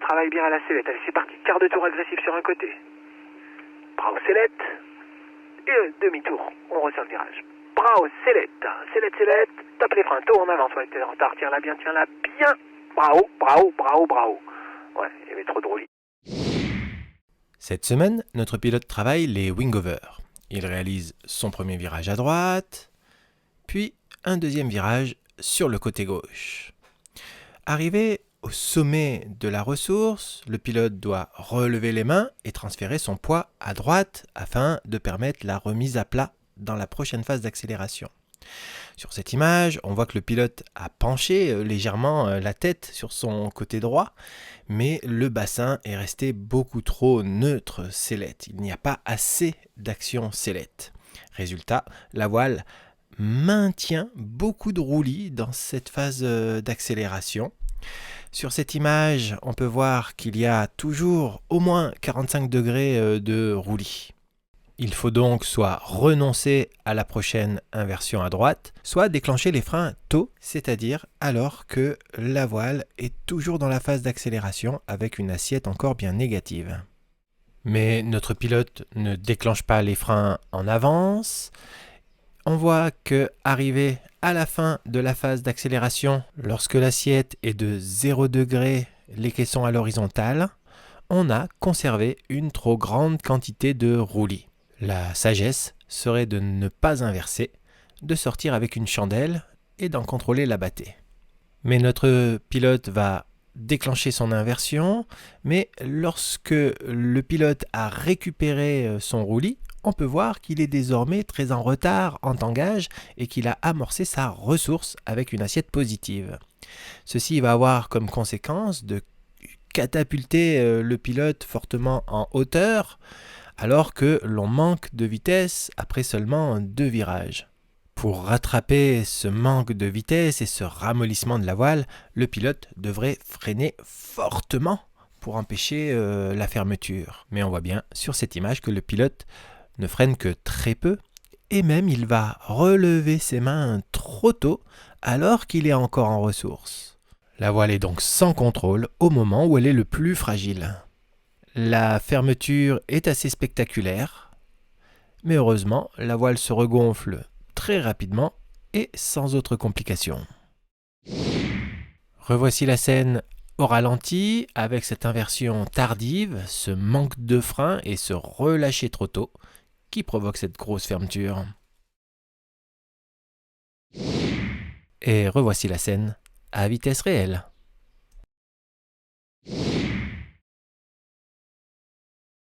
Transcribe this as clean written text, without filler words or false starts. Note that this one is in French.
travaille bien à la sellette. Allez, c'est parti. Quart de tour agressif sur un côté. Bravo, sellette. Et demi-tour. On ressent le virage. Bravo, sellette. Sellette, sellette. Tape les freins. Tôt en avance. Ouais, t'es en retard. Tiens-la bien, tiens-la bien. Bravo, bravo, bravo, bravo. Ouais, il y avait trop de roulis. Cette semaine, notre pilote travaille les wing-overs. Il réalise son premier virage à droite, puis un deuxième virage sur le côté gauche. Arrivé au sommet de la ressource, le pilote doit relever les mains et transférer son poids à droite afin de permettre la remise à plat dans la prochaine phase d'accélération. Sur cette image, on voit que le pilote a penché légèrement la tête sur son côté droit, mais le bassin est resté beaucoup trop neutre sellette. Il n'y a pas assez d'action sellette. Résultat, la voile maintient beaucoup de roulis dans cette phase d'accélération. Sur cette image, on peut voir qu'il y a toujours au moins 45 degrés de roulis. Il faut donc soit renoncer à la prochaine inversion à droite, soit déclencher les freins tôt, c'est-à-dire alors que la voile est toujours dans la phase d'accélération avec une assiette encore bien négative. Mais notre pilote ne déclenche pas les freins en avance. On voit que arrivé à la fin de la phase d'accélération, lorsque l'assiette est de 0 degré, les caissons à l'horizontale, on a conservé une trop grande quantité de roulis. La sagesse serait de ne pas inverser, de sortir avec une chandelle et d'en contrôler la battée. Mais notre pilote va déclencher son inversion, mais lorsque le pilote a récupéré son roulis, on peut voir qu'il est désormais très en retard en tangage et qu'il a amorcé sa ressource avec une assiette positive. Ceci va avoir comme conséquence de catapulter le pilote fortement en hauteur, alors que l'on manque de vitesse après seulement 2 virages. Pour rattraper ce manque de vitesse et ce ramollissement de la voile, le pilote devrait freiner fortement pour empêcher la fermeture. Mais on voit bien sur cette image que le pilote ne freine que très peu et même il va relever ses mains trop tôt alors qu'il est encore en ressource. La voile est donc sans contrôle au moment où elle est le plus fragile. La fermeture est assez spectaculaire, mais heureusement, la voile se regonfle très rapidement et sans autre complication. Revoici la scène au ralenti avec cette inversion tardive, ce manque de frein et ce relâcher trop tôt qui provoque cette grosse fermeture. Et revoici la scène à vitesse réelle.